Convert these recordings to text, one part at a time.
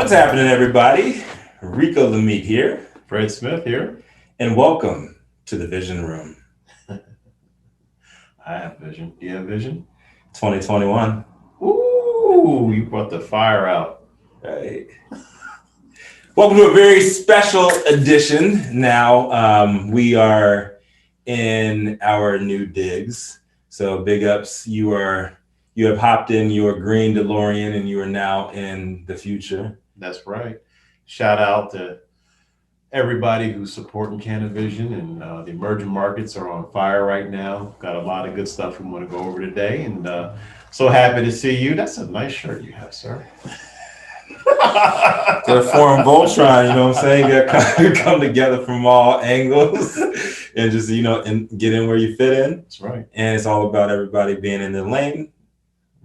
What's happening, everybody? Rico the Meat here, Fred Smith here. and welcome to the Vision Room I have vision. Do you have vision? 2021. Ooh, you brought the fire out. Right. Welcome to a very special edition. Now, we are in our new digs. So big ups. You have hopped in your green DeLorean and you are now in the future. That's right. Shout out to everybody who's supporting CANiVISION, and the emerging markets are on fire right now. Got a lot of good stuff we want to go over today, and so happy to see you. That's a nice shirt you have, sir. The foreign Voltron, you know what I'm saying? You gotta come together from all angles and just, and get in where you fit in. That's right. And it's all about everybody being in the lane,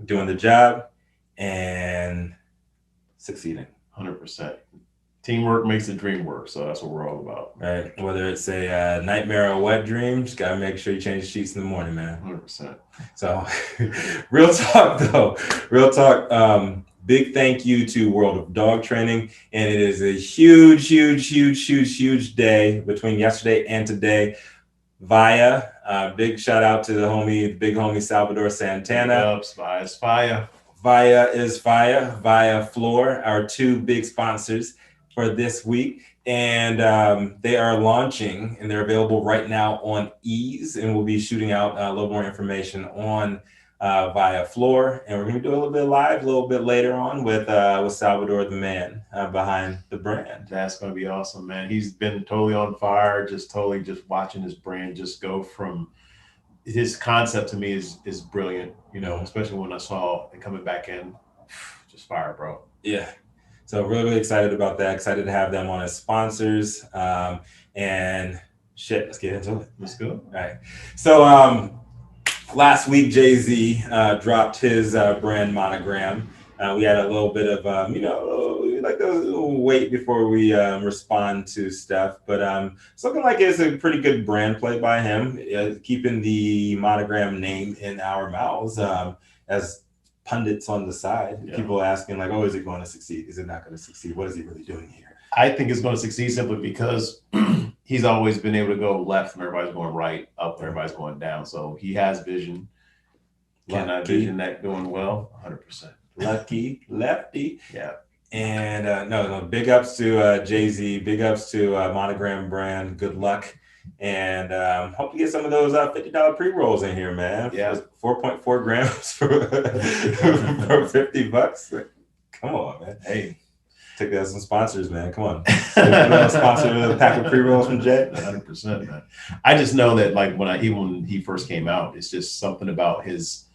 doing the job, and succeeding. 100%. Teamwork makes the dream work, so that's what we're all about. Right. Whether it's a nightmare or a wet dream, just gotta make sure you change the sheets in the morning, man. 100%. So, real talk though. Real talk. Big thank you to World of Dog Training, and it is a huge day between yesterday and today. Big shout out to the big homie Salvador Santana. Ups, Via's fire. Via is Fire, Via Floor, our two big sponsors for this week. And they are launching, and they're available right now on Ease, and we'll be shooting out a little more information on Via Floor. And we're going to do a little bit live a little bit later on with Salvador, the man behind the brand. That's going to be awesome, man. He's been totally on fire, just watching his brand just go from his concept to me is brilliant, especially when I saw it coming back in. Just fire, bro. Yeah. So really excited about that. Excited to have them on as sponsors. And shit, let's get into it. Let's go. All right. So last week, Jay-Z dropped his brand Monogram. We had a little bit of, like a wait before we respond to stuff. But it's looking like it's a pretty good brand play by him, keeping the Monogram name in our mouths as pundits on the side. Yeah. People asking like, oh, is it going to succeed? Is it not going to succeed? What is he really doing here? I think it's going to succeed simply because he's always been able to go left when everybody's going right, up when everybody's going down. So he has vision. Can I vision that doing well? 100%. Lucky lefty. Yeah. And no, big ups to Jay-Z, big ups to Monogram brand. Good luck. And hope to get some of those $50 pre-rolls in here, man. Yeah. 4.4 grams for $50. Come on, man. Hey. Take that as some sponsors, man. Come on. Sponsor a pack of pre-rolls from Jay. 100%, man. I just know that like when he first came out, it's just something about his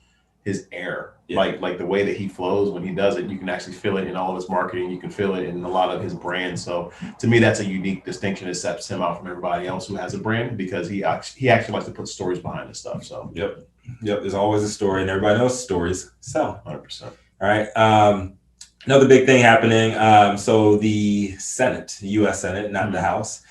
air. Yeah. Like the way that he flows when he does it, you can actually feel it in all of his marketing. You can feel it in a lot of his brands. So to me, that's a unique distinction that sets him out from everybody else who has a brand, because he actually likes to put stories behind his stuff. So yep. There's always a story, and everybody knows stories. So 100%. All right. Another big thing happening. So the Senate, U.S. Senate, not the House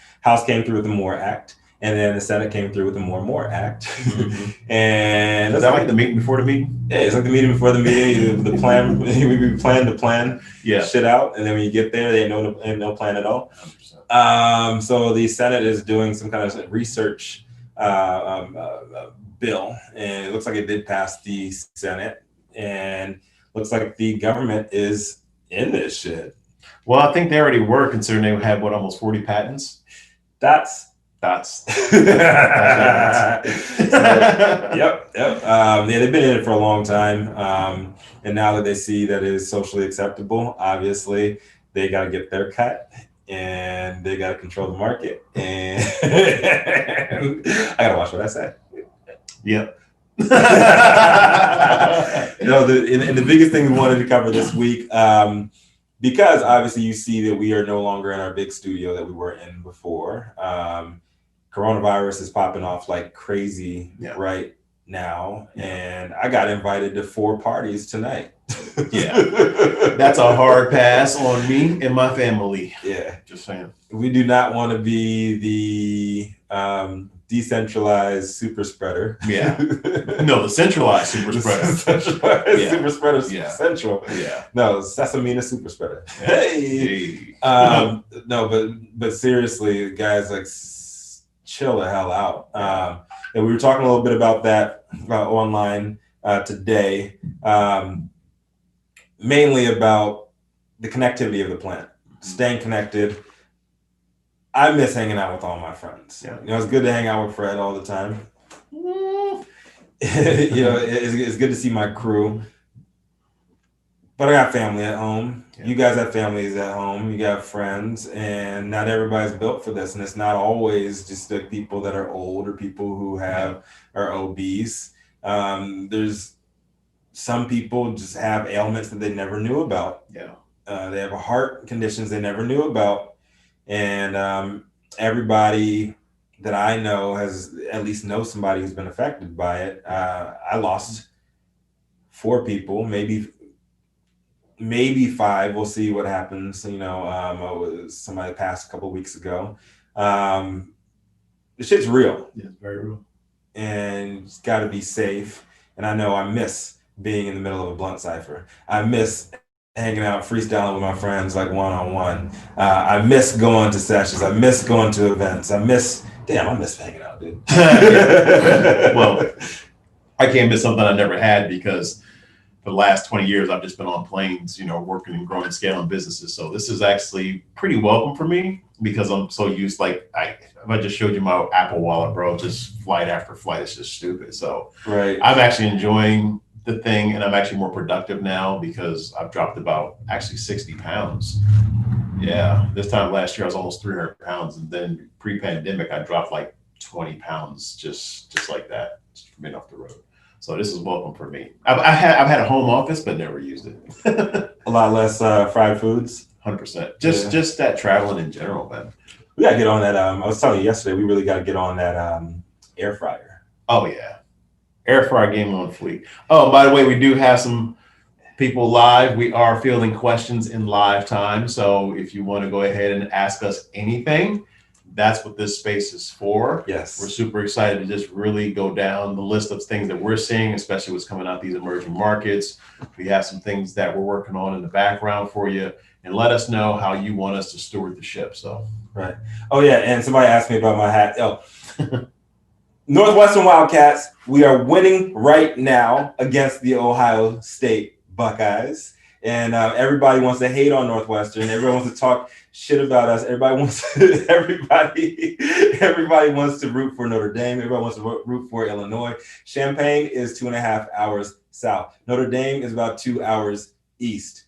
came through with the MORE Act. And then the Senate came through with the MORE Act. Mm-hmm. And is that like the meeting before the meeting? Yeah, it's like the meeting before the meeting. The plan, we plan the plan shit out. And then when you get there, they ain't no plan at all. 100%. So the Senate is doing some kind of research bill. And it looks like it did pass the Senate. And looks like the government is in this shit. Well, I think they already were, considering they had, almost 40 patents? That's Yep. Yeah, they've been in it for a long time, and now that they see that it is socially acceptable, obviously they got to get their cut, and they got to control the market. And I gotta watch what I say. Yep. The biggest thing we wanted to cover this week, because obviously you see that we are no longer in our big studio that we were in before. Coronavirus is popping off like crazy right now. And I got invited to 4 parties tonight. Yeah. That's a hard pass on me and my family. Yeah. Just saying. We do not want to be the decentralized super spreader. Yeah. No, the centralized super spreader. Centralized super spreader. Central. Yeah. No, Sesamina super spreader. Yeah. Hey. No, but seriously, guys, like chill the hell out. And we were talking a little bit about that online today, mainly about the connectivity of the plant, staying connected. I miss hanging out with all my friends. Yeah. You know, it's good to hang out with Fred all the time. It's good to see my crew. But I got family at home. Yeah. You guys have families at home. You got friends, and not everybody's built for this. And it's not always just the people that are old or people who are obese. There's some people just have ailments that they never knew about. Yeah. They have heart conditions they never knew about. And everybody that I know has at least knows somebody who's been affected by it. I lost 4 people, maybe 5. We'll see what happens. Somebody passed a couple of weeks ago. The shit's real. Yeah, it's very real. And it's got to be safe. And I know I miss being in the middle of a blunt cipher. I miss hanging out, freestyling with my friends, like one-on-one. I miss going to sessions. I miss going to events. I miss hanging out, dude. Well, I can't miss something I never had because for the last 20 years, I've just been on planes, working and growing and scaling businesses. So this is actually pretty welcome for me because I'm so used, if I just showed you my Apple Wallet, bro, just flight after flight, it's just stupid. So right. I'm actually enjoying the thing, and I'm actually more productive now because I've dropped about 60 pounds. Yeah, this time last year I was almost 300 pounds, and then pre-pandemic I dropped like 20 pounds just like that, just from being off the road. So this is welcome for me. I've had a home office but never used it. A lot less fried foods. 100%. Just that traveling in general, man. We gotta get on that. I was telling you yesterday, we really gotta get on that air fryer. Oh yeah. Air fryer game on fleek. Oh, by the way, we do have some people live. We are fielding questions in live time. So if you want to go ahead and ask us anything, that's what this space is for. Yes. We're super excited to just really go down the list of things that we're seeing, especially what's coming out these emerging markets. We have some things that we're working on in the background for you, and let us know how you want us to steward the ship. So right. Oh yeah, and somebody asked me about my hat. Oh. Northwestern Wildcats, we are winning right now against the Ohio State Buckeyes. And everybody wants to hate on Northwestern. Everyone wants to talk shit about us. Everybody wants to root for Notre Dame. Everybody wants to root for Illinois. Champaign is 2.5 hours south. Notre Dame is about 2 hours east.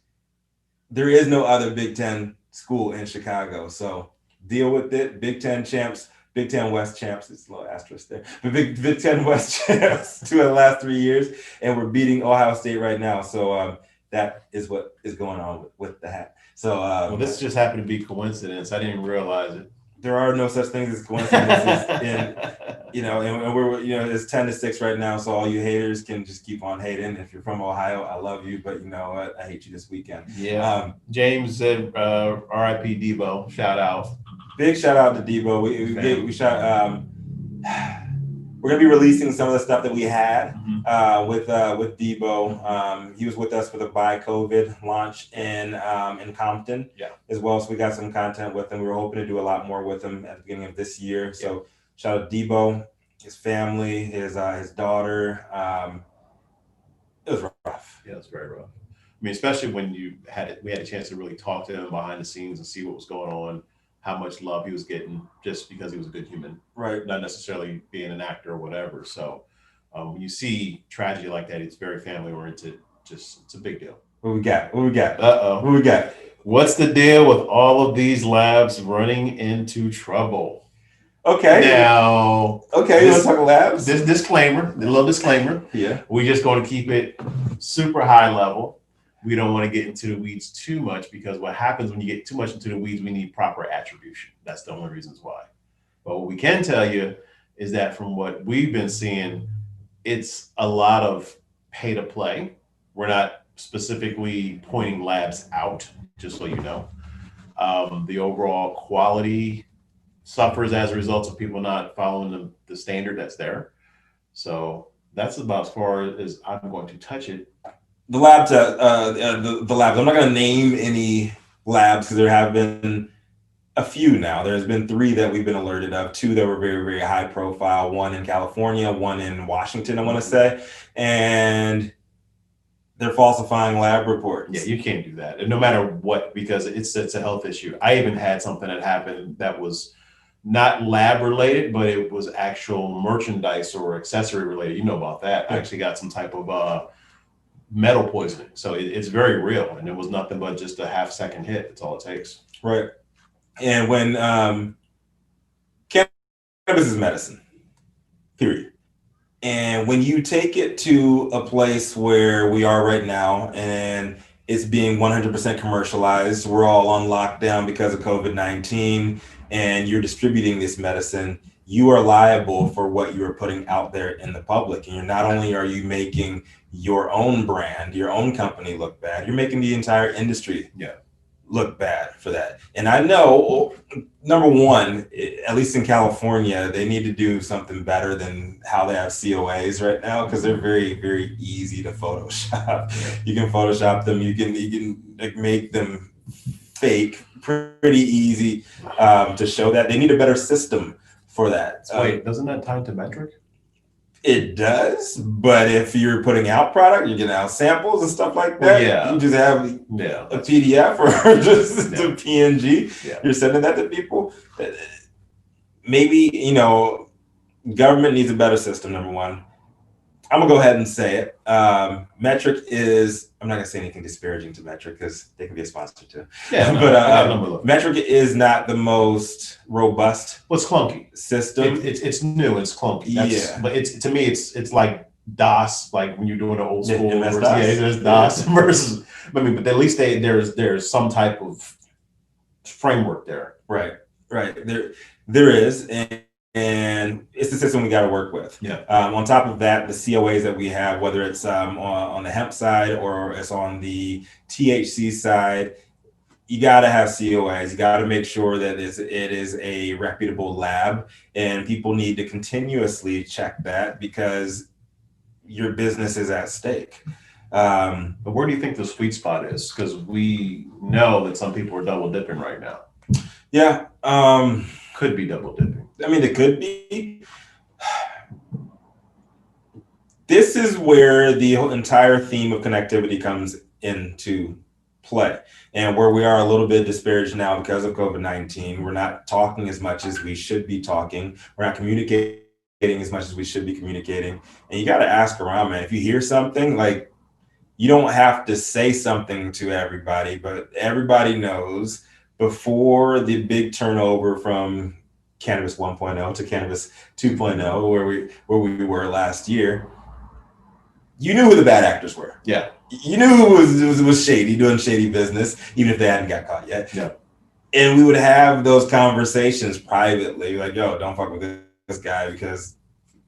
There is no other Big Ten school in Chicago. So deal with it. Big Ten champs. Big Ten West champs, it's a little asterisk there, but Big Ten West champs 2 of the last 3 years, and we're beating Ohio State right now. So that is what is going on with the hat. So well, this just happened to be coincidence. I didn't even realize it. There are no such things as coincidences, and we're it's 10-6 right now. So all you haters can just keep on hating. If you're from Ohio, I love you, but you know what? I hate you this weekend. Yeah. James said, "R.I.P. Debo." Shout out. Big shout out to Debo. We're gonna be releasing some of the stuff that we had with Debo. He was with us for the Buy COVID launch in Compton, as well. So we got some content with him. We were hoping to do a lot more with him at the beginning of this year. So shout out to Debo, his family, his daughter. It was rough. Yeah, it was very rough. I mean, especially when we had a chance to really talk to him behind the scenes and see what was going on. How much love he was getting just because he was a good human, right? Not necessarily being an actor or whatever. So when you see tragedy like that, it's very family oriented. It's a big deal. What we got? What we got? What's the deal with all of these labs running into trouble? Okay. Now. Okay. You want to talk labs? This disclaimer, a little disclaimer. Yeah. We're just going to keep it super high level. We don't want to get into the weeds too much because what happens when you get too much into the weeds, we need proper attribution. That's the only reasons why. But what we can tell you is that from what we've been seeing, it's a lot of pay to play. We're not specifically pointing labs out, just so you know. The overall quality suffers as a result of people not following the standard that's there. So that's about as far as I'm going to touch it. The labs, the labs. I'm not going to name any labs because there have been a few now. There's been 3 that we've been alerted of, 2 that were very, very high profile, one in California, one in Washington, I want to say. And they're falsifying lab reports. Yeah, you can't do that. And no matter what, because it's a health issue. I even had something that happened that was not lab related, but it was actual merchandise or accessory related. You know about that. I actually got some type of metal poisoning. So it's very real. And it was nothing but just a half-second hit. That's all it takes. Right. And when cannabis is medicine, period. And when you take it to a place where we are right now and it's being 100% commercialized, we're all on lockdown because of COVID-19, and you're distributing this medicine, you are liable for what you are putting out there in the public. And you're not only are you making your own brand, your own company look bad, you're making the entire industry look bad for that. And I know, number one, at least in California, they need to do something better than how they have COAs right now, because they're very, very easy to Photoshop. You can Photoshop them. You can like, make them fake pretty easy to show that. They need a better system for that. Wait, doesn't that tie to metric? It does, but if you're putting out product, you're getting out samples and stuff like that. Well, you just have a PDF or just a PNG. Yeah. You're sending that to people. Maybe, government needs a better system, number one. I'm gonna go ahead and say it. Metric is, I'm not gonna say anything disparaging to Metric because they can be a sponsor too. Yeah, but Metric is not the most robust. Well, it's clunky system. It's new. It's clunky. But to me, it's like DOS, like when you're doing the old school. There's DOS versus. But at least there's some type of framework there. Right. There is. And it's the system we got to work with. Yeah. On top of that, the COAs that we have, whether it's on the hemp side or it's on the THC side, you got to have COAs. You got to make sure that it is a reputable lab, and people need to continuously check that because your business is at stake. But where do you think the sweet spot is? Because we know that some people are double dipping right now. Yeah. Could be double dipping. I mean, it could be. This is where the entire theme of connectivity comes into play, and where we are a little bit disparaged now because of COVID-19. We're not talking as much as we should be talking. We're not communicating as much as we should be communicating. And you got to ask around, man. If you hear something, like, you don't have to say something to everybody, but everybody knows before the big turnover from Cannabis 1.0 to Cannabis 2.0, where we were last year, you knew who the bad actors were. Yeah. You knew who was shady, doing shady business, even if they hadn't got caught yet. Yeah. And we would have those conversations privately, like, yo, don't fuck with this guy because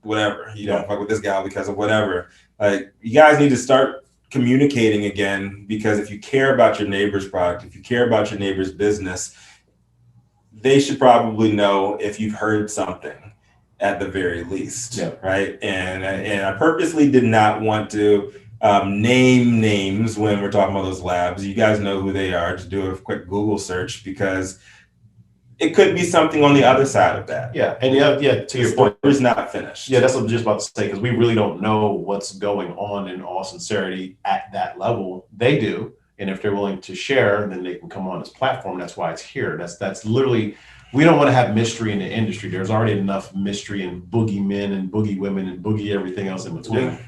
whatever. You don't fuck with this guy because of whatever. Like, you guys need to start communicating again, because if you care about your neighbor's product, if you care about your neighbor's business, they should probably know if you've heard something at the very least, right? And I purposely did not want to name names when we're talking about those labs. You guys know who they are. Just do a quick Google search, because it could be something on the other side of that. Yeah, and to your point, it's not finished. Yeah, that's what I'm just about to say, because we really don't know what's going on in all sincerity at that level. They do, and if they're willing to share, then they can come on this platform. That's why it's here. That's literally, we don't want to have mystery in the industry. There's already enough mystery and boogie men and boogie women and boogie everything else in between.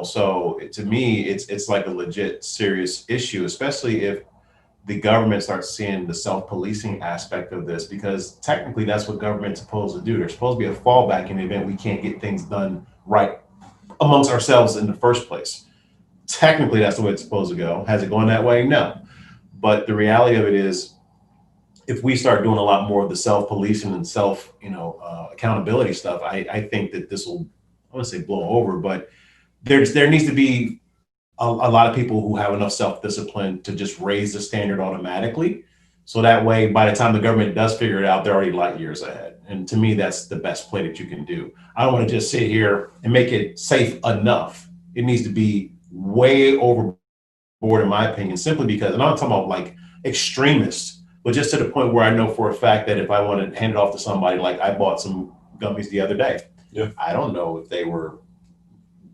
So to me, it's like a legit serious issue, especially if the government starts seeing the self-policing aspect of this, because technically that's what government's supposed to do. There's supposed to be a fallback in the event we can't get things done right amongst ourselves in the first place. Technically, that's the way it's supposed to go. Has it gone that way? No. But the reality of it is, if we start doing a lot more of the self-policing and accountability stuff, I think that this will, I want to say blow over, but there needs to be a lot of people who have enough self-discipline to just raise the standard automatically, So that way, by the time the government does figure it out, they're already light years ahead. And to me, that's the best play that you can do. I don't want to just sit here and make it safe enough. It needs to be way overboard, in my opinion, simply because, and I'm not talking about like extremists, but just to the point where I know for a fact that if I want to hand it off to somebody, like I bought some gummies the other day. Yeah. I don't know if they were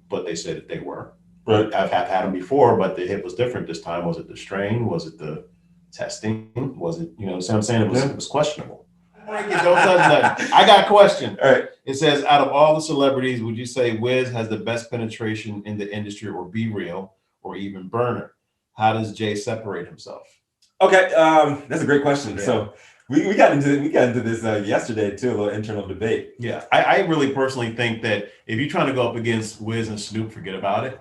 what they said that they were. Right. I've had them before, but the hit was different this time. Was it the strain? Was it the testing? Was it, what I'm saying? It was questionable. Don't touch nothing. I got a question. All right. It says, out of all the celebrities, would you say Wiz has the best penetration in the industry, or Be Real, or even Burner? How does Jay separate himself? Okay, that's a great question. Yeah. So we got into this yesterday too, a little internal debate. Yeah, I really personally think that if you're trying to go up against Wiz and Snoop, forget about it.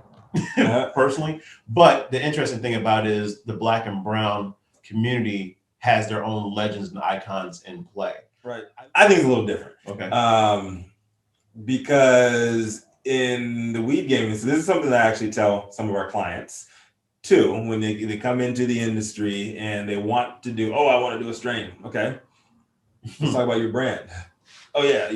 Personally, but the interesting thing about it is the Black and brown community has their own legends and icons in play. Right. I think it's a little different. Okay. Because in the weed game, so this is something that I actually tell some of our clients too, when they come into the industry and they want to do, I want to do a strain. Okay. Let's talk about your brand. Oh yeah,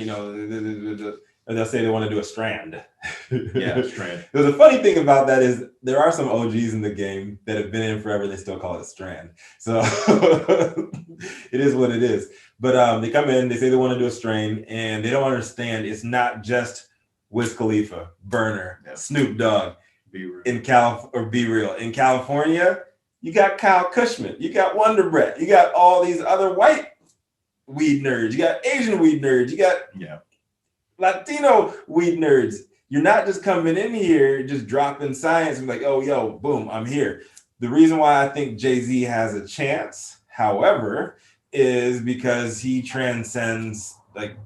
they'll say they want to do a strand. Yeah, strand. The funny thing about that is there are some OGs in the game that have been in forever. They still call it strand. So it is what it is. But they come in, they say they want to do a strain, and they don't understand it's not just Wiz Khalifa, Burner, Snoop Dogg, Be Real. Be Real. In California, you got Kyle Cushman, you got Wonder Bread, you got all these other white weed nerds, you got Asian weed nerds, you got Latino weed nerds. You're not just coming in here just dropping science and like, oh, yo, boom, I'm here. The reason why I think Jay-Z has a chance, however, is because he transcends like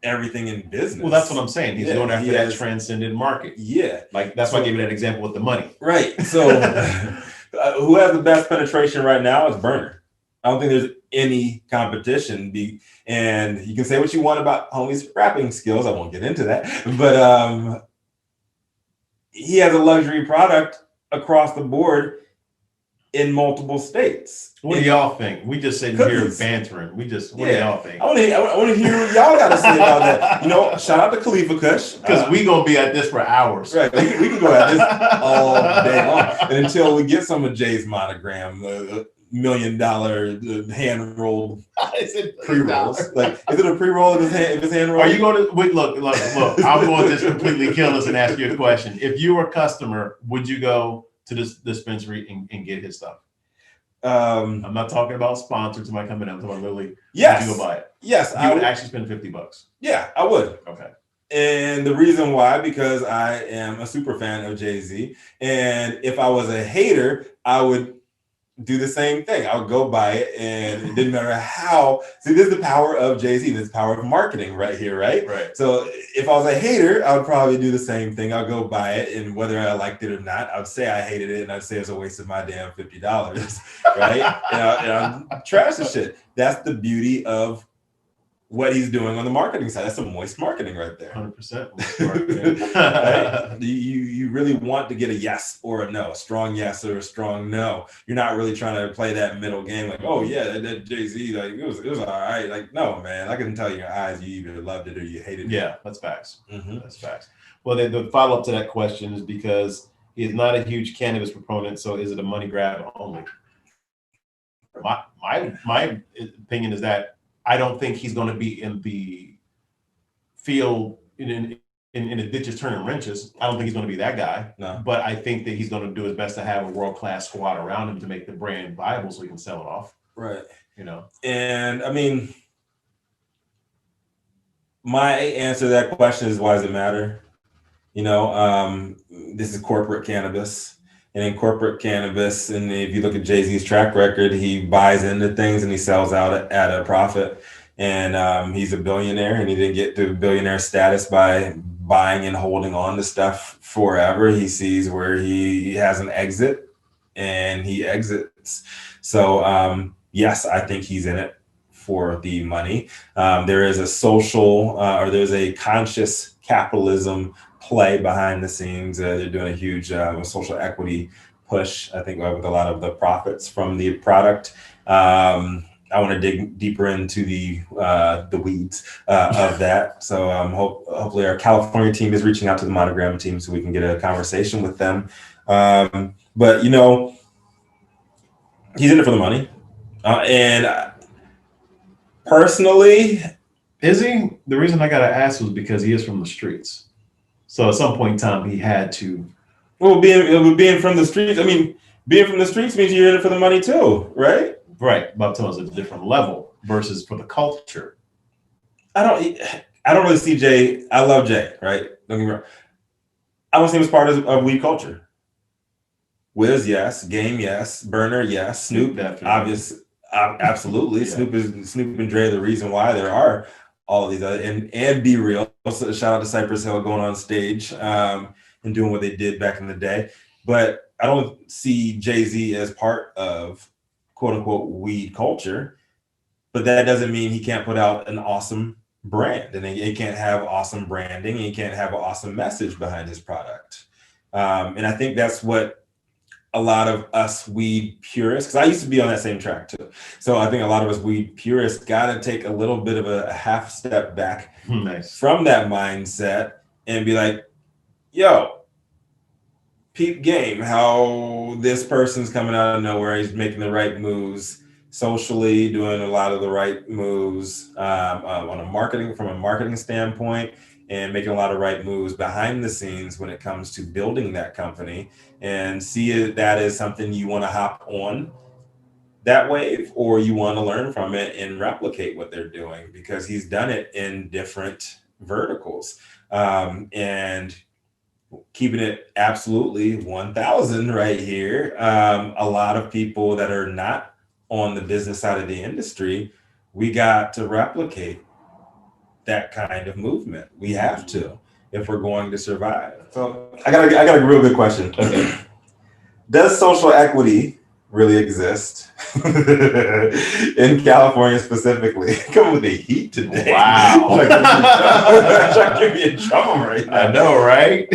everything in business. Well, that's what I'm saying. He's going after that transcendent market. Yeah. Like that's why I gave you that example with the money. Right. So who has the best penetration right now is Burner. I don't think there's any competition. And you can say what you want about homie's rapping skills. I won't get into that. But he has a luxury product across the board in multiple states. What do y'all think? We just sitting here bantering. What do y'all think? I want to hear what y'all got to say about that. Shout out to Khalifa Kush. Because we going to be at this for hours. Right. We can go at this all day long. And until we get some of Jay's monogram, $1 million hand-rolled pre-rolls. Like, is it a pre-roll if it's hand-rolled? Are you going to, wait, look, I'm going to just completely kill this and ask you a question. If you were a customer, would you go to this dispensary and get his stuff? I'm not talking about sponsored to my company. I'm talking about literally. Yes. Would you go buy it? Yes. You would actually spend $50. Yeah, I would. Okay. And the reason why, because I am a super fan of Jay-Z. And if I was a hater, I would do the same thing. I would go buy it, and it didn't matter how. See, this is the power of Jay-Z. This is the power of marketing right here, right? Right. So if I was a hater, I would probably do the same thing. I'll go buy it, and whether I liked it or not, I would say I hated it, and I'd say it's a waste of my damn $50, right? and I'm trash the shit. That's the beauty of what he's doing on the marketing side. That's some moist marketing right there. 100% moist marketing. Right? You really want to get a yes or a no, a strong yes or a strong no. You're not really trying to play that middle game like, oh yeah, that Jay-Z, like it was all right. Like, no, man, I can tell in your eyes you either loved it or you hated it. Yeah, that's facts. Mm-hmm. That's facts. Well, the follow-up to that question is because he is not a huge cannabis proponent, so is it a money grab only? My opinion is that I don't think he's going to be in the field in the ditches turning wrenches. I don't think he's going to be that guy. No. But I think that he's going to do his best to have a world-class squad around him to make the brand viable so he can sell it off. Right. And I mean, my answer to that question is, why does it matter? This is corporate cannabis. And in corporate cannabis, and if you look at Jay-Z's track record, he buys into things and he sells out at a profit. And he's a billionaire, and he didn't get to billionaire status by buying and holding on to stuff forever. He sees where he has an exit and he exits. So yes, I think he's in it for the money. There is a social or there's a conscious capitalism play behind the scenes. They're doing a huge social equity push, I think, with a lot of the profits from the product. I want to dig deeper into the weeds of that. So hopefully our California team is reaching out to the Monogram team so we can get a conversation with them. But you know, he's in it for the money, and personally, is he? The reason I got to ask was because he is from the streets. So at some point in time, he had to. Well, being from the streets, I mean, being from the streets means you're in it for the money too, right? Right, but I'm telling you, it's a different level versus for the culture. I don't really see Jay. I love Jay, right? Don't get me wrong. I don't see him as part of weed culture. Wiz, yes. Game, yes. Burner, yes. Snoop, obvious, absolutely. Yeah. Snoop and Dre are the reason why there are all of these other, and Be Real. So shout out to Cypress Hill going on stage and doing what they did back in the day. But I don't see Jay-Z as part of quote unquote weed culture. But that doesn't mean he can't put out an awesome brand, and he can't have awesome branding, and he can't have an awesome message behind his product. And I think that's what a lot of us weed purists, because I used to be on that same track too. So I think a lot of us weed purists got to take a little bit of a half step back from that mindset and be like, yo, peep game, how this person's coming out of nowhere. He's making the right moves socially, doing a lot of the right moves from a marketing standpoint, and making a lot of right moves behind the scenes when it comes to building that company, and see that as something you want to hop on that wave, or you want to learn from it and replicate what they're doing, because he's done it in different verticals. And keeping it absolutely 1,000 right here. A lot of people that are not on the business side of the industry, we got to replicate that kind of movement. We have to if we're going to survive. So I got a real good question. Does social equity really exist in California specifically? Come with the heat today. Wow. Trying to get me in trouble right now. I know, right?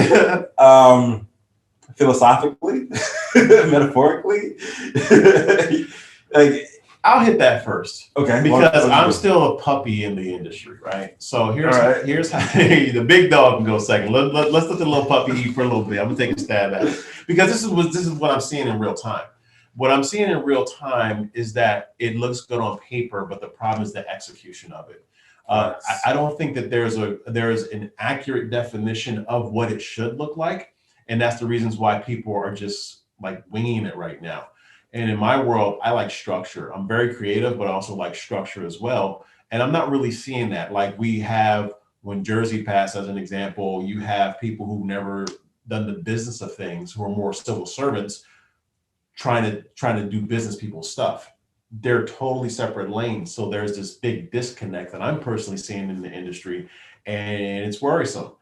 Philosophically, metaphorically, like I'll hit that first. Okay. Because I'm still a puppy in the industry, right? So here's how the big dog can go second. Let's let the little puppy eat for a little bit. I'm gonna take a stab at it. Because this is what I'm seeing in real time. What I'm seeing in real time is that it looks good on paper, but the problem is the execution of it. I don't think that there's an accurate definition of what it should look like. And that's the reasons why people are just like winging it right now. And in my world, I like structure. I'm very creative, but I also like structure as well. And I'm not really seeing that. Like we have, when Jersey passed as an example, you have people who've never done the business of things, who are more civil servants, trying to do business people's stuff. They're totally separate lanes. So there's this big disconnect that I'm personally seeing in the industry, and it's worrisome.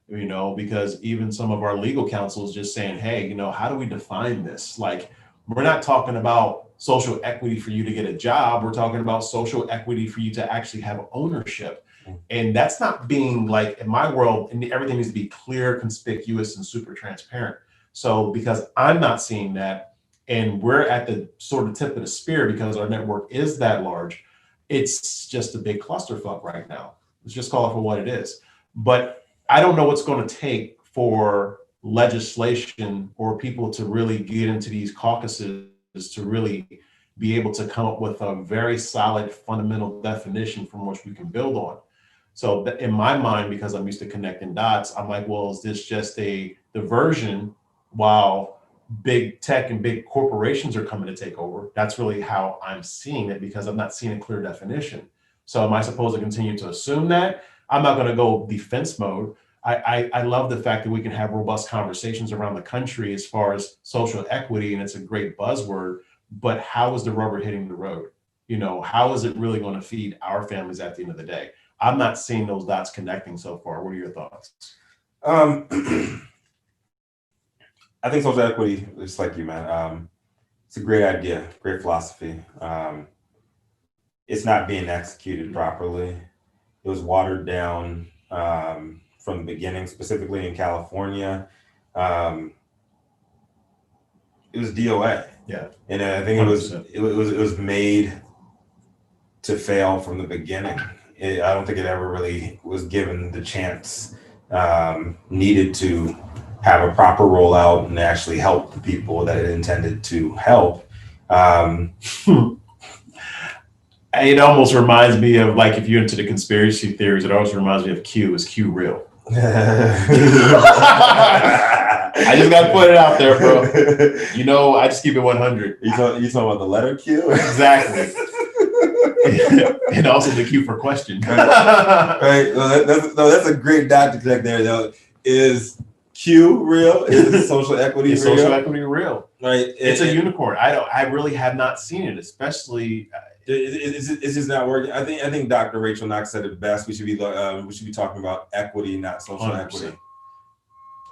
Because even some of our legal counsel is just saying, hey, how do we define this? Like, we're not talking about social equity for you to get a job. We're talking about social equity for you to actually have ownership. And that's not being like, in my world, and everything needs to be clear, conspicuous, and super transparent. So because I'm not seeing that, and we're at the sort of tip of the spear because our network is that large, it's just a big clusterfuck right now. Let's just call it for what it is. But I don't know what's going to take for legislation or people to really get into these caucuses to really be able to come up with a very solid fundamental definition from which we can build on. So in my mind, because I'm used to connecting dots, I'm like, well, is this just a diversion while big tech and big corporations are coming to take over? That's really how I'm seeing it, because I'm not seeing a clear definition. So am I supposed to continue to assume that? I'm not going to go defense mode. I love the fact that we can have robust conversations around the country as far as social equity, and it's a great buzzword, but how is the rubber hitting the road? How is it really going to feed our families at the end of the day? I'm not seeing those dots connecting so far. What are your thoughts? I think social equity, just like you, man, it's a great idea, great philosophy. It's not being executed properly. It was watered down from the beginning, specifically in California. it was DOA. Yeah. And I think it was made to fail from the beginning. I don't think it ever really was given the chance needed to have a proper rollout and actually help the people that it intended to help. It almost reminds me of, like, if you're into the conspiracy theories, it also reminds me of Q. Is Q real? I just got to put it out there, bro. You know, I just keep it 100. You talking about the letter Q? Exactly. And also the Q for question. Right. Well, that's a great dot to connect there, though. Is Q real? Is social equity real? Social equity real? Right. It's a unicorn. I really have not seen it, especially. It's just not working. I think Dr. Rachel Knox said it best. We should be talking about equity, not social 100%. equity.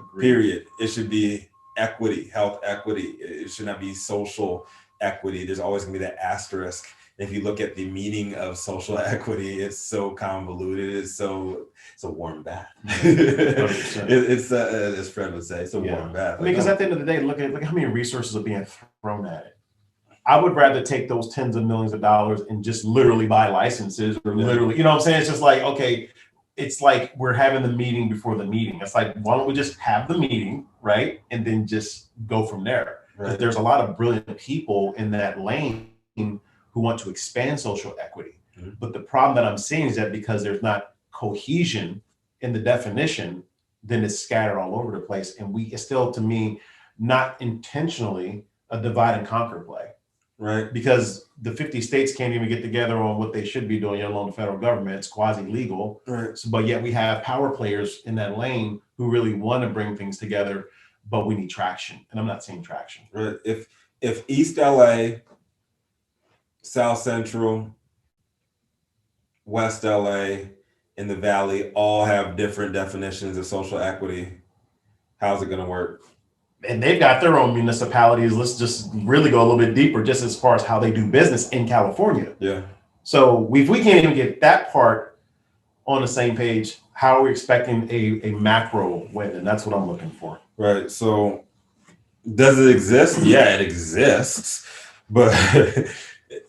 Agreed. Period. It should be equity, health equity. It should not be social equity. There's always going to be that asterisk. If you look at the meaning of social equity, it's so convoluted. It's a warm bath. It's as Fred would say, it's a warm bath. Because at the end of the day, look at how many resources are being thrown at it. I would rather take those tens of millions of dollars and just literally buy licenses, or literally, you know what I'm saying? It's just like, okay, it's like we're having the meeting before the meeting. It's like, why don't we just have the meeting, right? And then just go from there. Right. There's a lot of brilliant people in that lane who want to expand social equity. Mm-hmm. But the problem that I'm seeing is that because there's not cohesion in the definition, then it's scattered all over the place. And it's still, to me, not intentionally a divide and conquer play. Right, because the 50 states can't even get together on what they should be doing, let alone the federal government. It's quasi-legal. Right. So, but yet we have power players in that lane who really want to bring things together, but we need traction. And I'm not seeing traction. Right. If East LA, South Central, West LA, and the Valley all have different definitions of social equity, how's it going to work? And they've got their own municipalities. Let's just really go a little bit deeper, just as far as how they do business in California. Yeah. So if we can't even get that part on the same page, how are we expecting a macro win? And that's what I'm looking for. Right. So does it exist? Yeah, it exists. But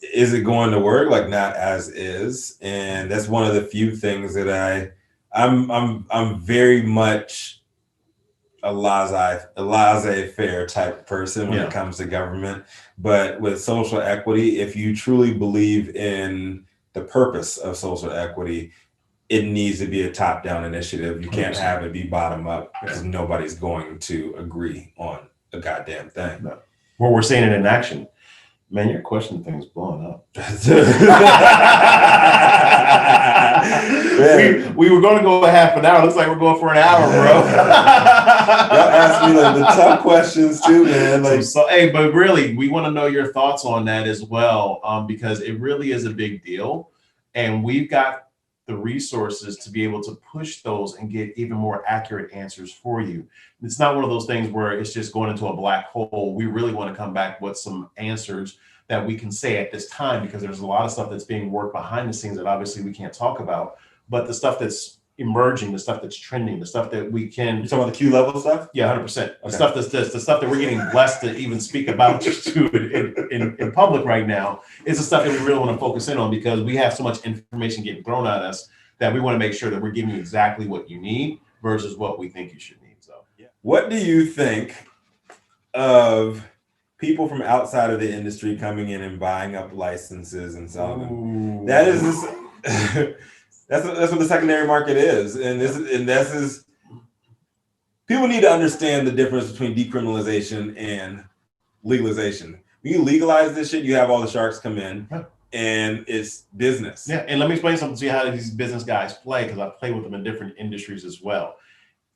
is it going to work? Like, not as is. And that's one of the few things that I'm very much a laissez-faire type person when it comes to government. But with social equity, if you truly believe in the purpose of social equity, it needs to be a top-down initiative. You can't have it be bottom-up, because nobody's going to agree on a goddamn thing. No. Well, we're seeing it in action. Man, your question thing's blowing up. we were going to go a half an hour. Looks like we're going for an hour, bro. Y'all ask me like the tough questions too, man. Like, hey, but really, we want to know your thoughts on that as well, because it really is a big deal, and we've got the resources to be able to push those and get even more accurate answers for you. It's not one of those things where it's just going into a black hole. We really want to come back with some answers that we can say at this time, because there's a lot of stuff that's being worked behind the scenes that obviously we can't talk about, but the stuff that's emerging, the stuff that's trending, the stuff that we can. You talking about the Q level stuff? Yeah, 100%. Okay. The stuff the stuff that we're getting blessed to even speak about in public right now is the stuff that we really want to focus in on, because we have so much information getting thrown at us that we want to make sure that we're giving you exactly what you need versus what we think you should need. So, yeah. What do you think of people from outside of the industry coming in and buying up licenses and selling them? That is this. That's what the secondary market is, and this is people need to understand the difference between decriminalization and legalization. When you legalize this shit, you have all the sharks come in, and it's business. Yeah, and let me explain something to you how these business guys play, because I play with them in different industries as well.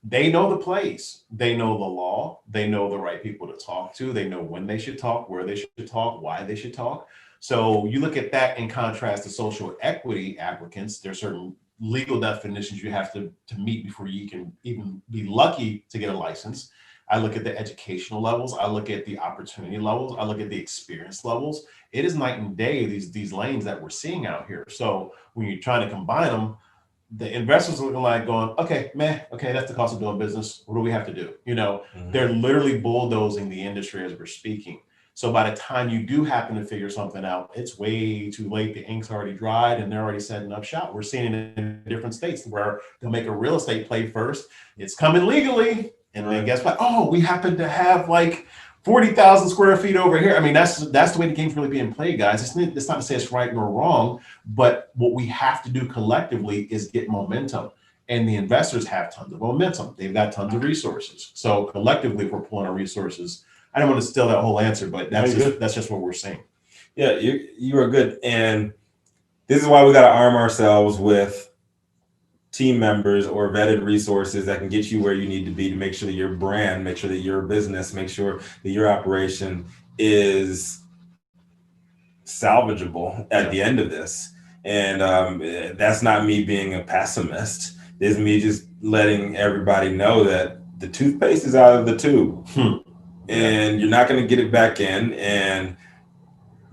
They know the plays, they know the law, they know the right people to talk to, they know when they should talk, where they should talk, why they should talk. So you look at that in contrast to social equity applicants. There's certain legal definitions you have to meet before you can even be lucky to get a license. I look at the educational levels. I look at the opportunity levels. I look at the experience levels. It is night and day, these lanes that we're seeing out here. So when you're trying to combine them, the investors are looking like going, okay, man, okay, that's the cost of doing business. What do we have to do? You know, they're literally bulldozing the industry as we're speaking. So by the time you do happen to figure something out, it's way too late. The ink's already dried and they're already setting up shop. We're seeing it in different states where they'll make a real estate play first. It's coming legally. And then guess what? Oh, we happen to have like 40,000 square feet over here. I mean, that's the way the game's really being played, guys. It's not to say it's right nor wrong, but what we have to do collectively is get momentum. And the investors have tons of momentum. They've got tons of resources. So collectively, if we're pulling our resources, I don't want to steal that whole answer, but that's just what we're saying. Yeah, you are good. And this is why we got to arm ourselves with team members or vetted resources that can get you where you need to be to make sure that your brand, make sure that your business, make sure that your operation is salvageable at the end of this. And that's not me being a pessimist. It's me just letting everybody know that the toothpaste is out of the tube. And you're not going to get it back in, and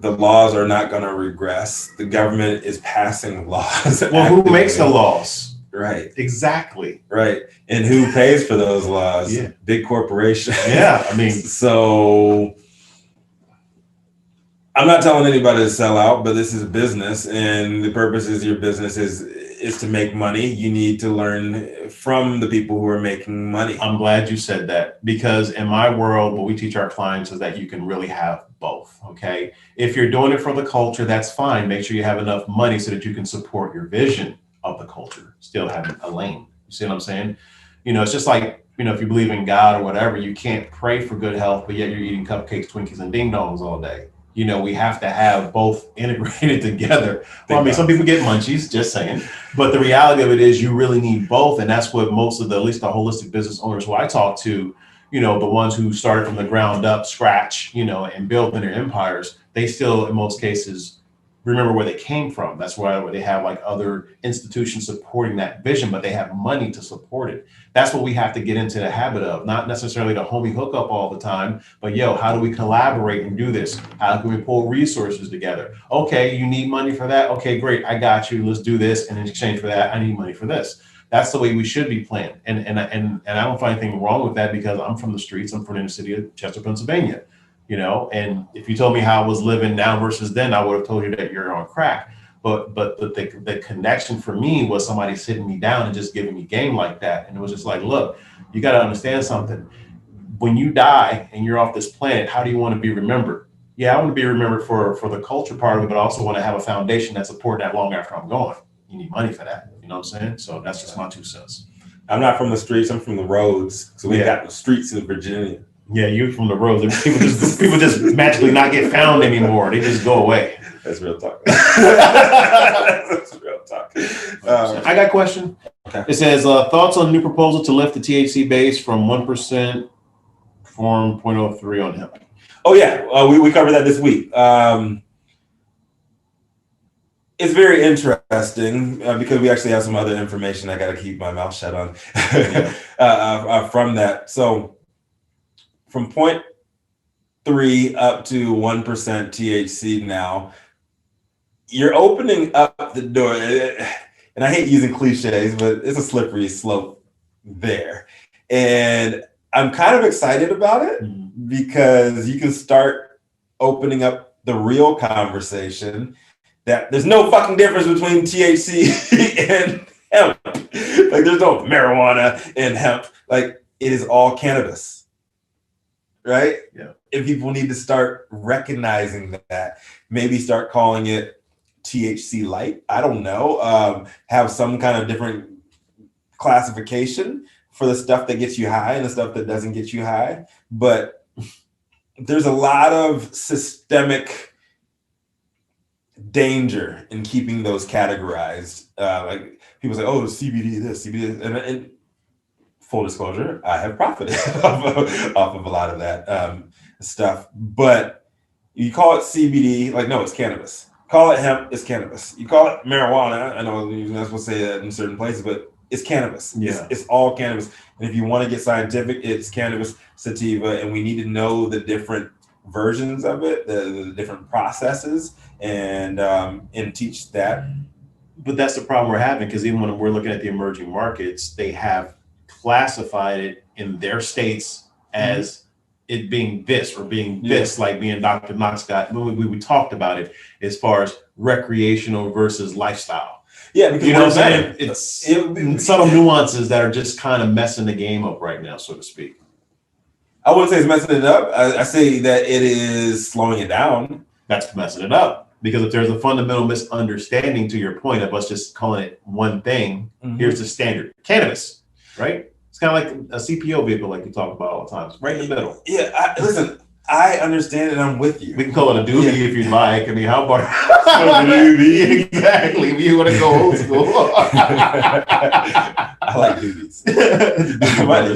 the laws are not going to regress. The government is passing laws. Well, who makes the laws? Right. Exactly. Right. And who pays for those laws? Yeah. Big corporations. Yeah. I mean, so I'm not telling anybody to sell out, but this is business, and the purpose is your business is to make money. You need to learn from the people who are making money. I'm glad you said that, because in my world, what we teach our clients is that you can really have both. Okay. If you're doing it for the culture, that's fine. Make sure you have enough money so that you can support your vision of the culture, still having a lane. You see what I'm saying? You know, it's just like, you know, if you believe in God or whatever, you can't pray for good health, but yet you're eating cupcakes, Twinkies, and ding dongs all day. You know, we have to have both integrated together. Well, I mean, some people get munchies, just saying. But the reality of it is you really need both. And that's what most of the, at least the holistic business owners who I talk to, you know, the ones who started from the ground up, scratch, you know, and building their empires, they still, in most cases, remember where they came from. That's why they have like other institutions supporting that vision, but they have money to support it. That's what we have to get into the habit of, not necessarily the homie hookup all the time, but yo, how do we collaborate and do this? How can we pull resources together? Okay, you need money for that. Okay, great. I got you. Let's do this. And in exchange for that, I need money for this. That's the way we should be playing. And I don't find anything wrong with that, because I'm from the streets. I'm from the inner city of Chester, Pennsylvania. You know, and if you told me how I was living now versus then, I would have told you that you're on crack. But the connection for me was somebody sitting me down and just giving me game like that. And it was just like, look, you got to understand something. When you die and you're off this planet, how do you want to be remembered? Yeah, I want to be remembered for the culture part of it, but I also want to have a foundation that supports that long after I'm gone. You need money for that. You know what I'm saying? So that's just my 2 cents. I'm not from the streets. I'm from the roads. So we got the streets in Virginia. Yeah, you're from the roads. People just magically not get found anymore. They just go away. That's real talk. That's real talk. I got a question. Okay. It says, thoughts on new proposal to lift the THC base from 1% from 0.03 on hemp. Oh, yeah. We covered that this week. It's very interesting because we actually have some other information I got to keep my mouth shut on from that. So from 0.3 up to 1% THC now, you're opening up the door. And I hate using cliches, but it's a slippery slope there. And I'm kind of excited about it because you can start opening up the real conversation that there's no fucking difference between THC and hemp. Like there's no marijuana and hemp. Like it is all cannabis. Right? Yeah. And people need to start recognizing that. Maybe start calling it THC light. I don't know. Have some kind of different classification for the stuff that gets you high and the stuff that doesn't get you high. But there's a lot of systemic danger in keeping those categorized. Like people say, oh, CBD this, CBD this. And full disclosure, I have profited off of a lot of that stuff. But you call it CBD, like, no, it's cannabis. Call it hemp, it's cannabis. You call it marijuana, I know you're not supposed to say that in certain places, but it's cannabis. Yeah. It's all cannabis. And if you want to get scientific, it's cannabis sativa. And we need to know the different versions of it, the different processes, and teach that. But that's the problem we're having, because even when we're looking at the emerging markets, they have classified it in their states as it being this or being this, like being Dr. Knox got, we talked about it as far as recreational versus lifestyle. Yeah, because you know what I'm saying? It's subtle nuances that are just kind of messing the game up right now, so to speak. I wouldn't say it's messing it up. I say that it is slowing it down. That's messing it up. Because if there's a fundamental misunderstanding, to your point, of us just calling it one thing, here's the standard. Cannabis, right? It's kind of like a CPO vehicle, like we talk about all the time. It's right in the middle. Yeah, listen, I understand and I'm with you. We can call it a doobie if you'd like. I mean, how about a doobie? Exactly. If you want to go old school. I like doobies. Right?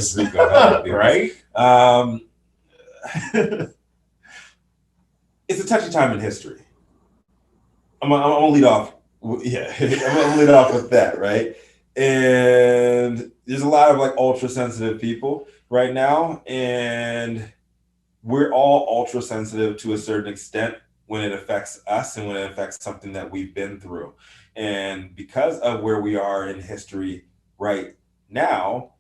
It's a touchy time in history. I'm gonna lead off. Yeah, I'm gonna lead off with that, right? And there's a lot of like ultra sensitive people right now, and we're all ultra sensitive to a certain extent when it affects us and when it affects something that we've been through. And because of where we are in history right now,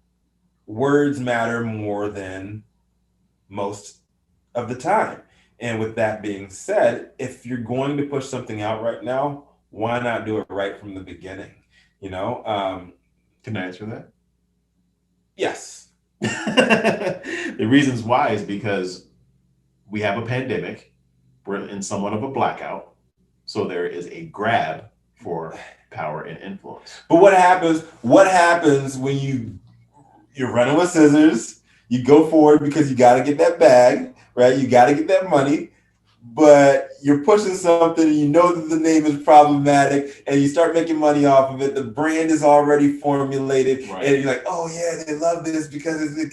words matter more than most of the time. And with that being said, if you're going to push something out right now, why not do it right from the beginning? You know? Can I answer that? Yes. The reasons why is because we have a pandemic. We're in somewhat of a blackout. So there is a grab for power and influence. But what happens when you're running with scissors, you go forward because you got to get that bag, right? You got to get that money, but you're pushing something and you know that the name is problematic and you start making money off of it. The brand is already formulated, right? And you're like, oh yeah, they love this because of this,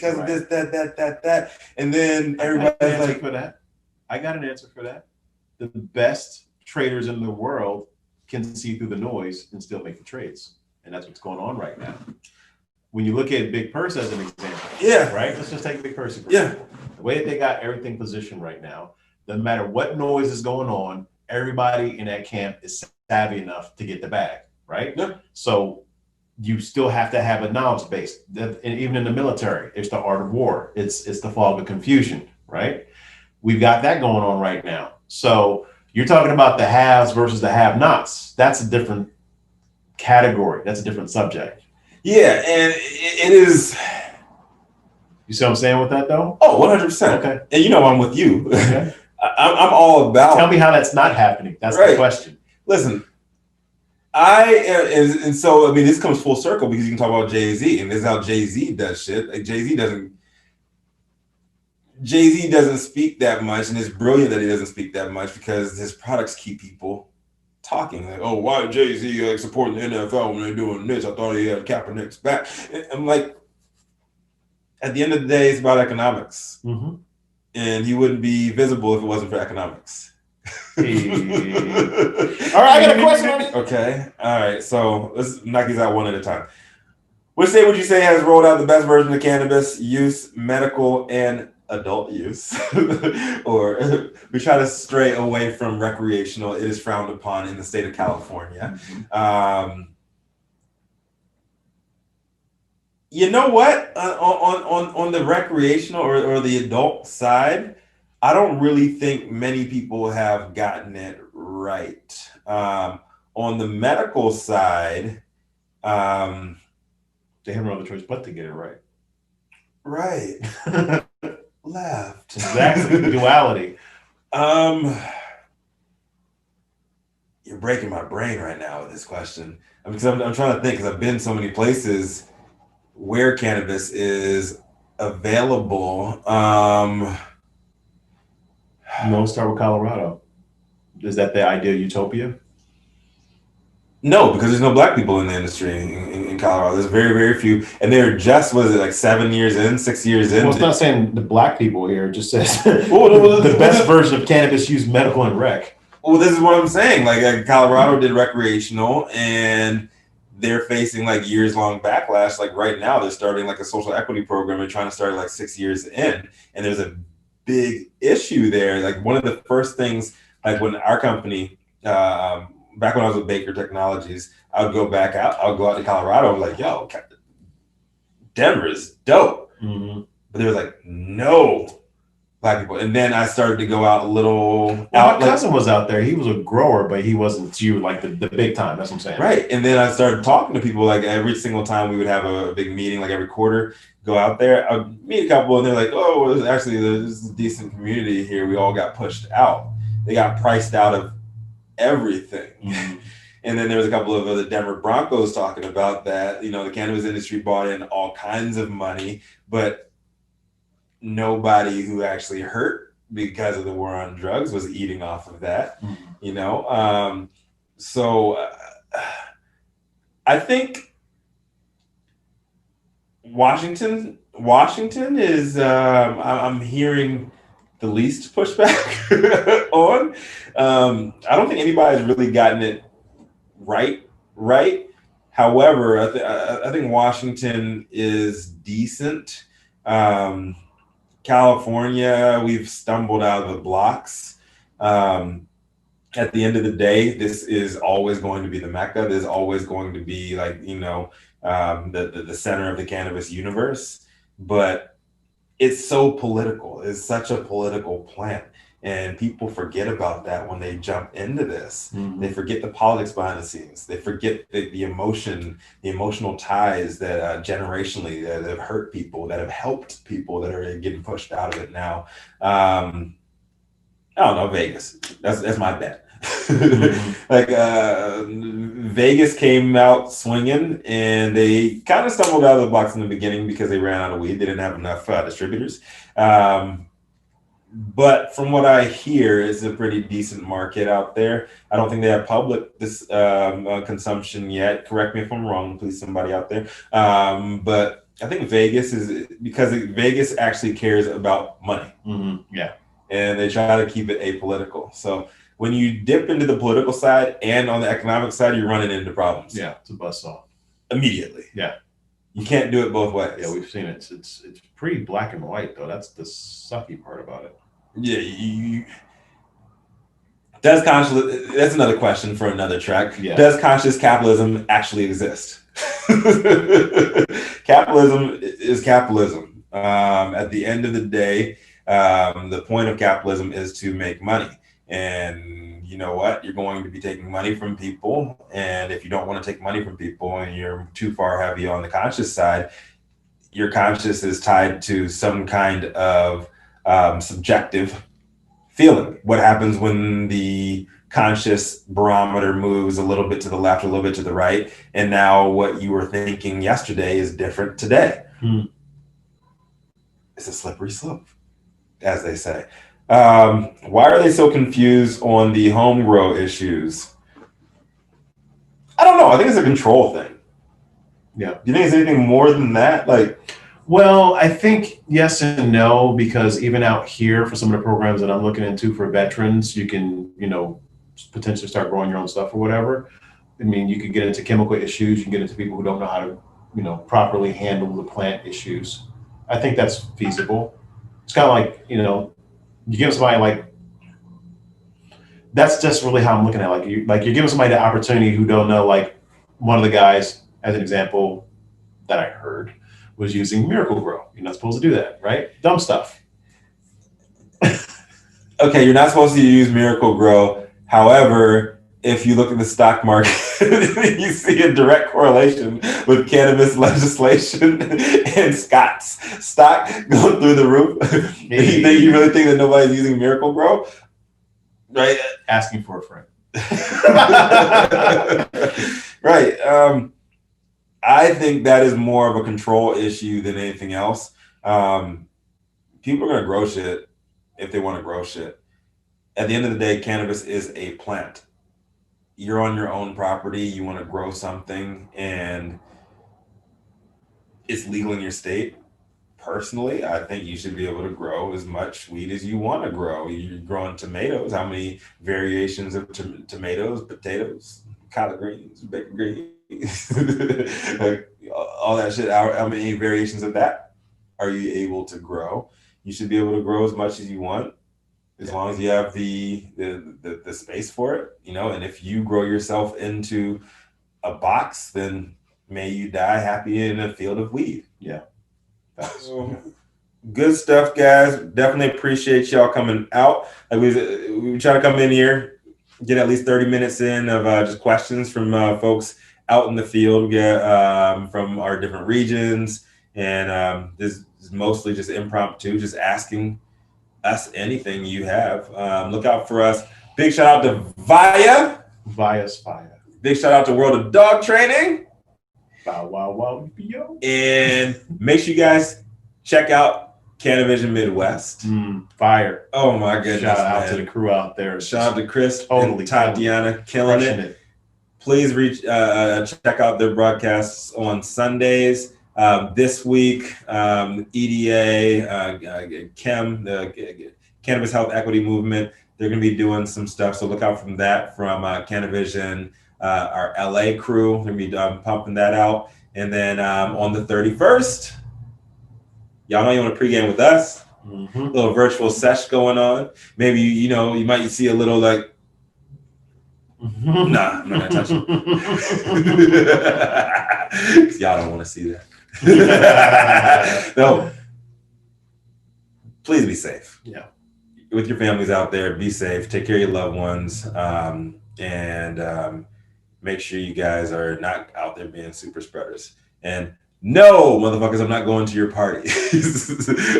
that. And then everybody's like, for that. I got an answer for that. The best traders in the world can see through the noise and still make the trades. And that's what's going on right now. When you look at Big Purse as an example, right? Let's just take Big Purse. The way that they got everything positioned right now, doesn't matter what noise is going on, everybody in that camp is savvy enough to get the bag, right? Yeah. So you still have to have a knowledge base. And even in the military, it's the art of war. It's the fog of confusion, right? We've got that going on right now. So you're talking about the haves versus the have-nots. That's a different category. That's a different subject. Yeah, and it is. You see what I'm saying with that, though? Oh, 100%. Okay. And you know I'm with you. Okay. I'm all about. Tell me how that's not happening. That's the question. Listen, and so I mean, this comes full circle because you can talk about Jay-Z, and this is how Jay-Z does shit. Like Jay-Z doesn't speak that much, and it's brilliant that he doesn't speak that much because his products keep people talking. Like, oh, why Jay-Z supporting the NFL when they're doing this? I thought he had Kaepernick's back. And I'm like, at the end of the day, it's about economics. Mm-hmm. And he wouldn't be visible if it wasn't for economics. Hey. All right, I got a question on it. Okay. All right. So let's knock these out one at a time. Which state would you say has rolled out the best version of cannabis use, medical, and adult use? Or we try to stray away from recreational. It is frowned upon in the state of California. Mm-hmm. You know what? On the recreational or the adult side, I don't really think many people have gotten it right. On the medical side, they have no other choice but to get it right. Right. Left. Exactly. Duality. You're breaking my brain right now with this question. Because I'm trying to think, because I've been so many places where cannabis is available. No, start with Colorado. Is that the ideal utopia? No, because there's no black people in the industry in Colorado. There's very, very few. And they're just, what is it, like 7 years in, 6 years in? Well, it's not saying the black people here. It just says the best version of cannabis use medical and rec. Well, this is what I'm saying. Like Colorado did recreational and they're facing like years long backlash. Like right now, they're starting like a social equity program and trying to start like 6 years in. And there's a big issue there. Like one of the first things, like when our company back when I was with Baker Technologies, I would go back out. I would go out to Colorado. I'm like, yo, Denver is dope. Mm-hmm. But they were like, no Black people. And then I started to go out a little. Well, my cousin was out there. He was a grower, but he wasn't like the big time. That's what I'm saying. Right. And then I started talking to people like every single time we would have a big meeting, like every quarter, go out there. I'd meet a couple and they're like, oh, well, actually, this is a decent community here. We all got pushed out. They got priced out of everything. Mm-hmm. And then there was a couple of the Denver Broncos talking about that. You know, the cannabis industry brought in all kinds of money, but nobody who actually hurt because of the war on drugs was eating off of that. Mm-hmm. You know, so I think Washington is I'm hearing the least pushback on. I don't think anybody's really gotten it right. However, I think Washington is decent. California, we've stumbled out of the blocks. At the end of the day, this is always going to be the Mecca. There's always going to be like, you know, the center of the cannabis universe. But it's so political. It's such a political plant. And people forget about that when they jump into this. Mm-hmm. They forget the politics behind the scenes. They forget the emotion, the emotional ties that generationally that have hurt people, that have helped people that are getting pushed out of it now. I don't know, Vegas. That's my bet. Mm-hmm. Like Vegas came out swinging, and they kind of stumbled out of the blocks in the beginning because they ran out of weed. They didn't have enough distributors. But from what I hear, it's a pretty decent market out there. I don't think they have public consumption yet. Correct me if I'm wrong, please, somebody out there. But I think Vegas is because Vegas actually cares about money. Mm-hmm. Yeah. And they try to keep it apolitical. So when you dip into the political side and on the economic side, you're running into problems. Yeah, it's a buzzsaw. Immediately. Yeah. You can't do it both ways. Yeah, we've seen it. It's pretty black and white, though. That's the sucky part about it. Yeah, that's another question for another track. Yeah. Does conscious capitalism actually exist? Capitalism is capitalism. At the end of the day, the point of capitalism is to make money. And you know what? You're going to be taking money from people. And if you don't want to take money from people and you're too far heavy on the conscious side, your conscious is tied to some kind of subjective feeling. What happens when the conscious barometer moves a little bit to the left, a little bit to the right, and now what you were thinking yesterday is different today? It's a slippery slope, as they say. Why are they so confused on the home grow issues? I don't know. I think it's a control thing. Yeah. Do you think it's anything more than that? Well, I think yes and no, because even out here for some of the programs that I'm looking into for veterans, you can, potentially start growing your own stuff or whatever. I mean, you could get into chemical issues. You can get into people who don't know how to, properly handle the plant issues. I think that's feasible. It's kind of like, you give somebody that's just really how I'm looking at it. You're giving somebody the opportunity who don't know, one of the guys, as an example, that I heard was using Miracle Grow. You're not supposed to do that, right? Dumb stuff. Okay, you're not supposed to use Miracle Grow. However, if you look at the stock market, you see a direct correlation with cannabis legislation and Scott's stock going through the roof. You really think that nobody's using Miracle Grow? Right? Asking for a friend. Right. I think that is more of a control issue than anything else. People are going to grow shit if they want to grow shit. At the end of the day, cannabis is a plant. You're on your own property, you want to grow something, and it's legal in your state. Personally, I think you should be able to grow as much weed as you want to grow. You're growing tomatoes. How many variations of tomatoes, potatoes, collard greens, baked greens, all that shit? How many variations of that are you able to grow? You should be able to grow as much as you want. as long as you have the space for it, you know. And if you grow yourself into a box, then may you die happy in a field of weed. Yeah. Good stuff, guys. Definitely appreciate y'all coming out. Like we try to come in here, get at least 30 minutes in of just questions from folks out in the field. We get from our different regions, and this is mostly just impromptu, just asking us anything you have. Look out for us. Big shout out to Via's fire. Big shout out to World of Dog Training. Bow wow wow yo. And make sure you guys check out CANiVISION Midwest. Fire. Oh my goodness. Shout out to the crew out there. Shout out to Chris Totally and Tatiana killing it. Please check out their broadcasts on Sundays. This week, EDA, Chem, the Cannabis Health Equity Movement, they're going to be doing some stuff. So look out from that from CANiVISION, our LA crew. They're going to be pumping that out. And then on the 31st, y'all know you want to pregame with us. A little virtual sesh going on. Maybe, you might see a little like, nah, I'm not going to touch it. Y'all don't want to see that. No. Please be safe. Yeah. With your families out there, be safe. Take care of your loved ones. And make sure you guys are not out there being super spreaders. And no, motherfuckers, I'm not going to your party.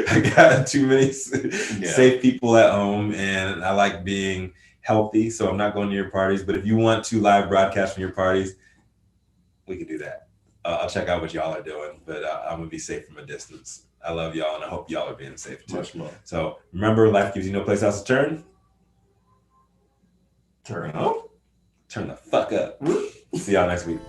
I got too many safe people at home, and I like being healthy, so I'm not going to your parties. But if you want to live broadcast from your parties, we can do that. I'll check out what y'all are doing, but I'm going to be safe from a distance. I love y'all, and I hope y'all are being safe too. Much love. So remember, life gives you no place else to turn. Turn up. Turn the fuck up. See y'all next week.